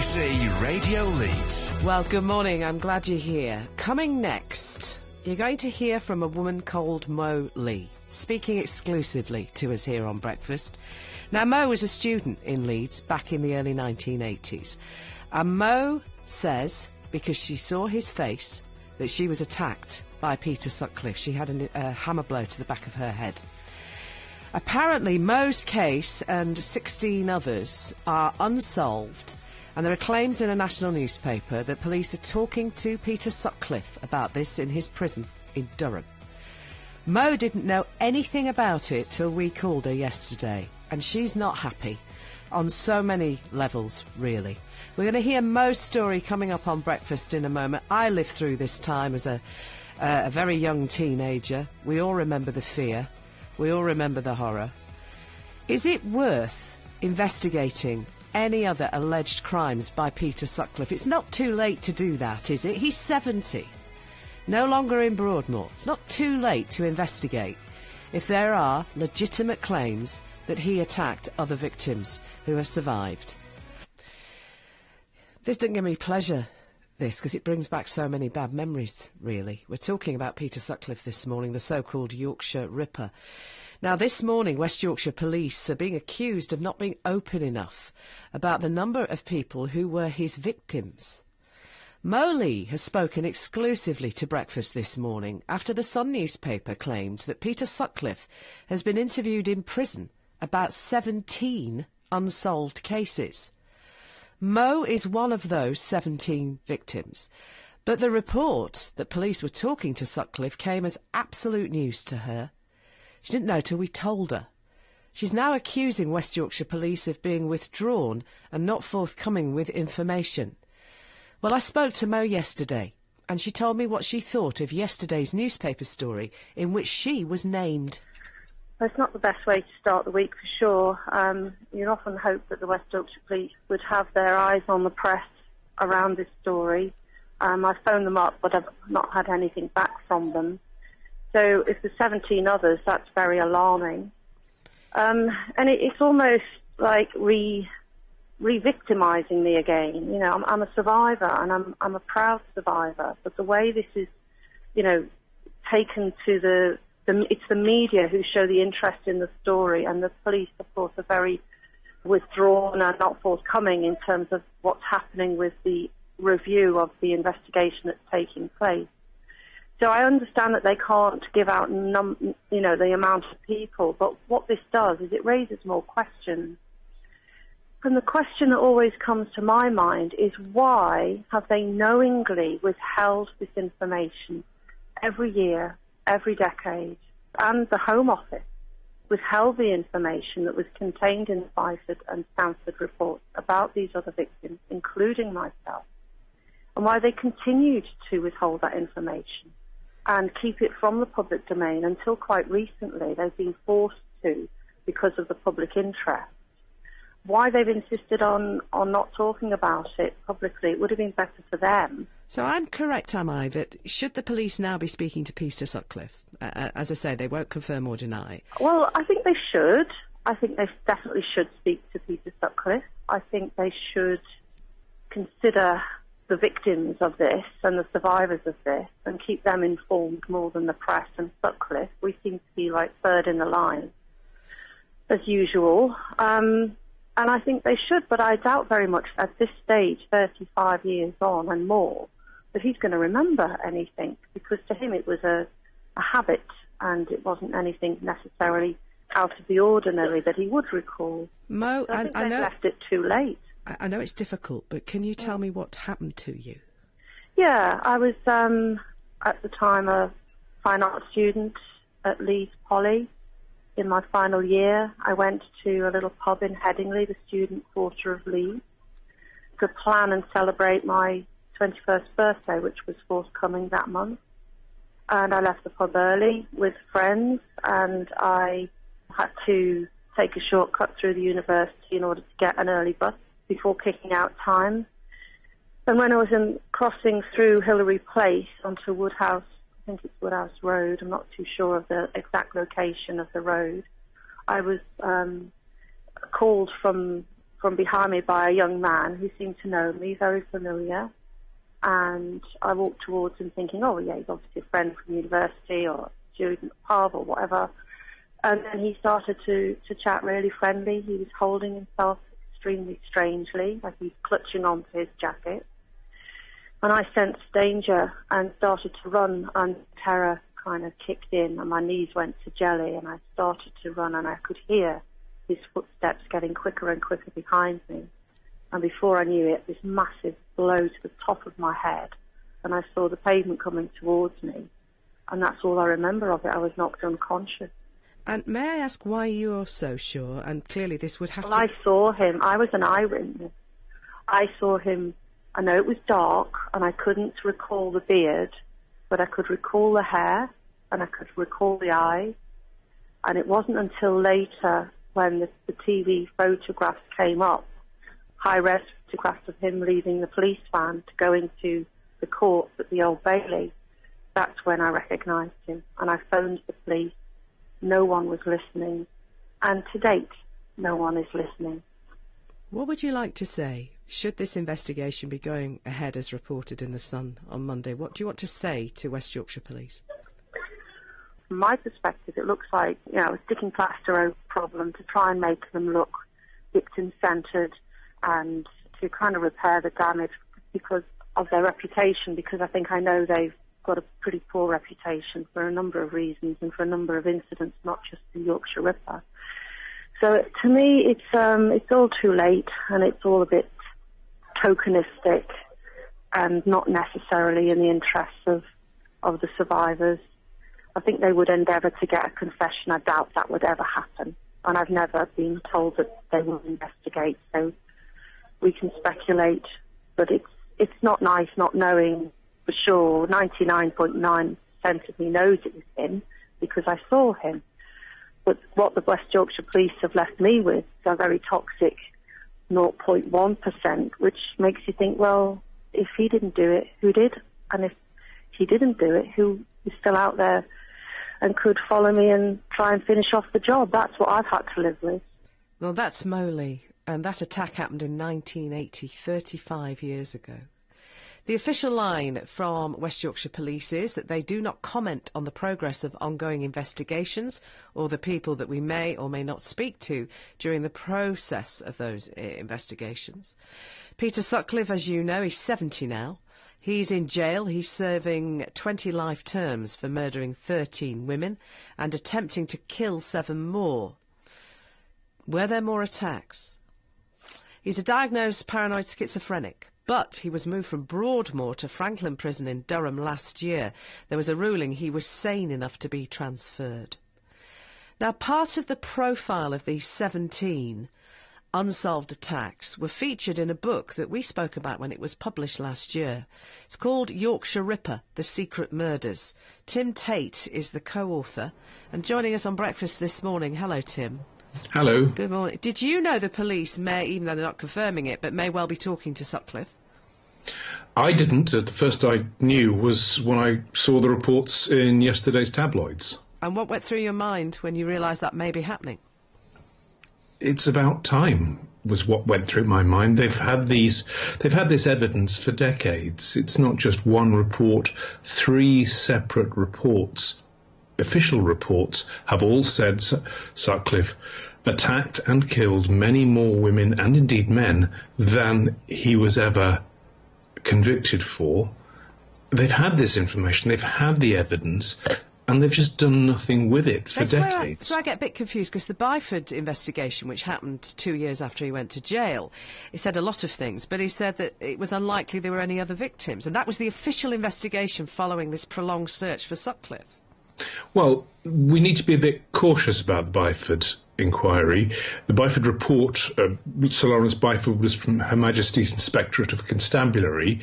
BBC Radio Leeds. Well, good morning. I'm glad you're here. Coming next, you're going to hear from a woman called Mo Lee, speaking exclusively to us here on Breakfast. Now, Mo was a student in Leeds back in the early 1980s. And Mo says, because she saw his face, that she was attacked by Peter Sutcliffe. She had a hammer blow to the back of her head. Apparently, Mo's case and 16 others are unsolved, and there are claims in a national newspaper that police are talking to Peter Sutcliffe about this in his prison in Durham. Mo didn't know anything about it till we called her yesterday, and she's not happy on so many levels, really. We're going to hear Mo's story coming up on Breakfast in a moment. I lived through this time as a very young teenager. We all remember the fear. We all remember the horror. Is it worth investigating any other alleged crimes by Peter Sutcliffe? It's not too late to do that, is it? He's 70, no longer in Broadmoor. It's not too late to investigate if there are legitimate claims that he attacked other victims who have survived. This doesn't give me pleasure, this, because it brings back so many bad memories, really. We're talking about Peter Sutcliffe this morning, the so-called Yorkshire Ripper. Now, this morning, West Yorkshire Police are being accused of not being open enough about the number of people who were his victims. Mo Lee has spoken exclusively to Breakfast this morning after the Sun newspaper claimed that Peter Sutcliffe has been interviewed in prison about 17 unsolved cases. Mo is one of those 17 victims, but the report that police were talking to Sutcliffe came as absolute news to her. She didn't know till we told her. She's now accusing West Yorkshire Police of being withdrawn and not forthcoming with information. Well, I spoke to Mo yesterday, and she told me what she thought of yesterday's newspaper story in which she was named. It's not the best way to start the week, for sure. You'd often hope that the West Yorkshire Police would have their eyes on the press around this story. I phoned them up, but I've not had anything back from them. So if there's 17 others, that's very alarming. And it's almost like re-victimising me again. You know, I'm a survivor, and I'm a proud survivor. But the way this is, you know, taken to it's the media who show the interest in the story, and the police, of course, are very withdrawn and not forthcoming in terms of what's happening with the review of the investigation that's taking place. So I understand that they can't give out, the amount of people, but what this does is it raises more questions. And the question that always comes to my mind is, why have they knowingly withheld this information every year, every decade? And the Home Office withheld the information that was contained in the Byford and Stanford reports about these other victims, including myself, and why they continued to withhold that information and keep it from the public domain until quite recently they've been forced to because of the public interest. Why they've insisted on not talking about it publicly, it would have been better for them. So I'm correct, am I, that should the police now be speaking to Peter Sutcliffe? As I say, they won't confirm or deny. Well, I think they should. I think they definitely should speak to Peter Sutcliffe. I think they should consider the victims of this and the survivors of this and keep them informed more than the press and Sutcliffe. We seem to be like third in the line, as usual. And I think they should, but I doubt very much at this stage, 35 years on and more, that he's going to remember anything, because to him it was a habit and it wasn't anything necessarily out of the ordinary that he would recall. Mo, so I know left it too late. I know it's difficult, but can you tell me what happened to you? Yeah, I was at the time a fine art student at Leeds Poly. In my final year, I went to a little pub in Headingley, the student quarter of Leeds, to plan and celebrate my 21st birthday, which was forthcoming that month. And I left the pub early with friends, and I had to take a shortcut through the university in order to get an early bus before kicking out time. And when I was crossing through Hillary Place onto Woodhouse, I think it's Woodhouse Road, I'm not too sure of the exact location of the road, I was called from from behind me by a young man who seemed to know me, very familiar. And I walked towards him thinking, oh, yeah, he's obviously a friend from university or a student at pub or whatever. And then he started to chat really friendly. He was holding himself extremely strangely, like he was clutching onto his jacket. And I sensed danger and started to run, and terror kind of kicked in, and my knees went to jelly, and I started to run, and I could hear his footsteps getting quicker and quicker behind me. And before I knew it, this massive blow to the top of my head, and I saw the pavement coming towards me. And that's all I remember of it. I was knocked unconscious. And may I ask why you're so sure? And clearly this would have to... I saw him. I was an eyewitness. I saw him. I know it was dark, and I couldn't recall the beard, but I could recall the hair, and I could recall the eyes. And it wasn't until later, when the TV photographs came up, high-res photographs of him leaving the police van to go into the court at the Old Bailey, that's when I recognised him. And I phoned the police. No one was listening. And to date, no one is listening. What would you like to say? Should this investigation be going ahead as reported in The Sun on Monday, what do you want to say to West Yorkshire Police? From my perspective, it looks like, a sticking plaster over a problem to try and make them look victim-centred and to kind of repair the damage because of their reputation, because I know they've got a pretty poor reputation for a number of reasons and for a number of incidents, not just the Yorkshire Ripper. So to me, it's all too late, and it's all a bit tokenistic and not necessarily in the interests of the survivors. I think they would endeavour to get a confession. I doubt that would ever happen, and I've never been told that they will investigate. So we can speculate, but it's not nice not knowing for sure. 99.9% of me knows it was him because I saw him. But what the West Yorkshire Police have left me with is a very toxic 0.1%, which makes you think, well, if he didn't do it, who did? And if he didn't do it, who is still out there and could follow me and try and finish off the job? That's what I've had to live with. Well, that's Moley, and that attack happened in 1980, 35 years ago. The official line from West Yorkshire Police is that they do not comment on the progress of ongoing investigations or the people that we may or may not speak to during the process of those investigations. Peter Sutcliffe, as you know, he's 70 now. He's in jail. He's serving 20 life terms for murdering 13 women and attempting to kill 7 more. Were there more attacks? He's a diagnosed paranoid schizophrenic, but he was moved from Broadmoor to Frankland Prison in Durham last year. There was a ruling he was sane enough to be transferred. Now, part of the profile of these 17 unsolved attacks were featured in a book that we spoke about when it was published last year. It's called Yorkshire Ripper, The Secret Murders. Tim Tate is the co-author, and joining us on Breakfast this morning. Hello, Tim. Hello. Good morning. Did you know the police may, even though they're not confirming it, but may well be talking to Sutcliffe? I didn't. The first I knew was when I saw the reports in yesterday's tabloids. And what went through your mind when you realised that may be happening? It's about time, was what went through my mind. They've had this evidence for decades. It's not just one report. 3 separate reports, official reports, have all said Sutcliffe attacked and killed many more women and indeed men than he was ever convicted for. They've had this information, they've had the evidence, and they've just done nothing with it for decades. So I get a bit confused, because the Byford investigation, which happened 2 years after he went to jail, he said a lot of things, but he said that it was unlikely there were any other victims, and that was the official investigation following this prolonged search for Sutcliffe. Well, we need to be a bit cautious about the Byford inquiry. The Byford report, Sir Lawrence Byford was from Her Majesty's Inspectorate of Constabulary.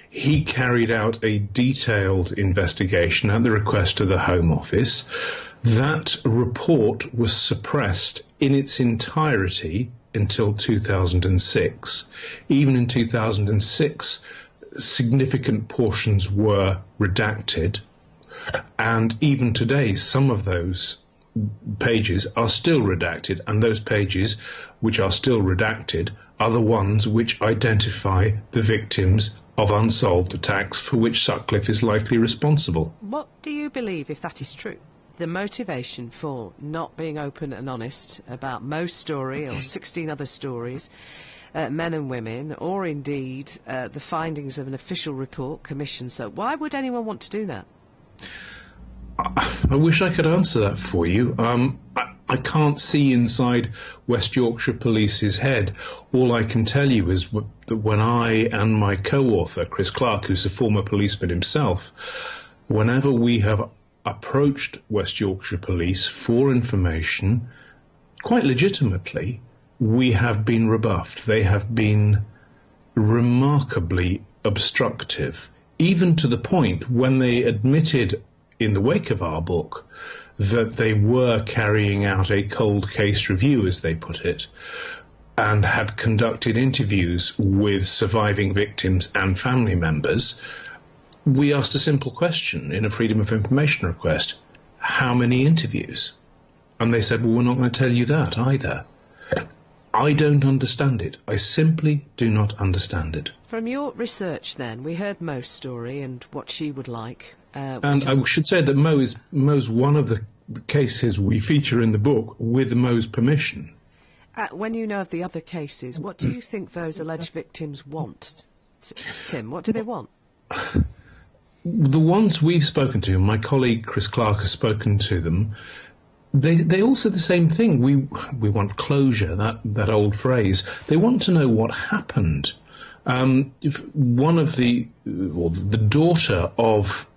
He carried out a detailed investigation at the request of the Home Office. That report was suppressed in its entirety until 2006. Even in 2006, significant portions were redacted. And even today, some of those pages are still redacted, and those pages which are still redacted are the ones which identify the victims of unsolved attacks for which Sutcliffe is likely responsible. What do you believe, if that is true? The motivation for not being open and honest about Mo's story or 16 other stories, men and women, or indeed the findings of an official report commissioned. So why would anyone want to do that? I wish I could answer that for you. I can't see inside West Yorkshire Police's head. All I can tell you is that when I and my co-author, Chris Clark, who's a former policeman himself, whenever we have approached West Yorkshire Police for information, quite legitimately, we have been rebuffed. They have been remarkably obstructive, even to the point when they admitted in the wake of our book that they were carrying out a cold case review, as they put it, and had conducted interviews with surviving victims and family members. We asked a simple question in a Freedom of Information request: how many interviews? And they said, well, we're not going to tell you that either. I don't understand it. I simply do not understand it. From your research, then, we heard Mo's story and what she would like. And I should say that Mo's one of the cases we feature in the book with Mo's permission. When you know of the other cases, what do you think those alleged victims want? Tim, what do they want? The ones we've spoken to, my colleague Chris Clark has spoken to them, they all said the same thing. We want closure, that old phrase. They want to know what happened. If one of the daughter of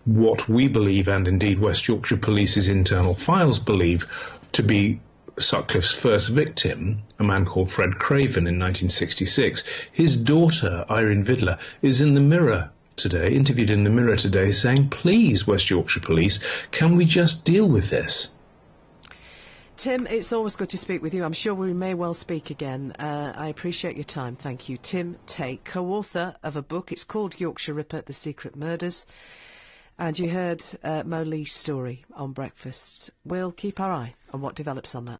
what we believe, and indeed West Yorkshire Police's internal files believe, to be Sutcliffe's first victim, a man called Fred Craven in 1966, his daughter, Irene Vidler, is in the Mirror today, interviewed in the Mirror today, saying, please, West Yorkshire Police, can we just deal with this? Tim, it's always good to speak with you. I'm sure we may well speak again. I appreciate your time. Thank you. Tim Tate, co-author of a book. It's called Yorkshire Ripper, The Secret Murders. And you heard Mo Lee's story on Breakfast. We'll keep our eye on what develops on that.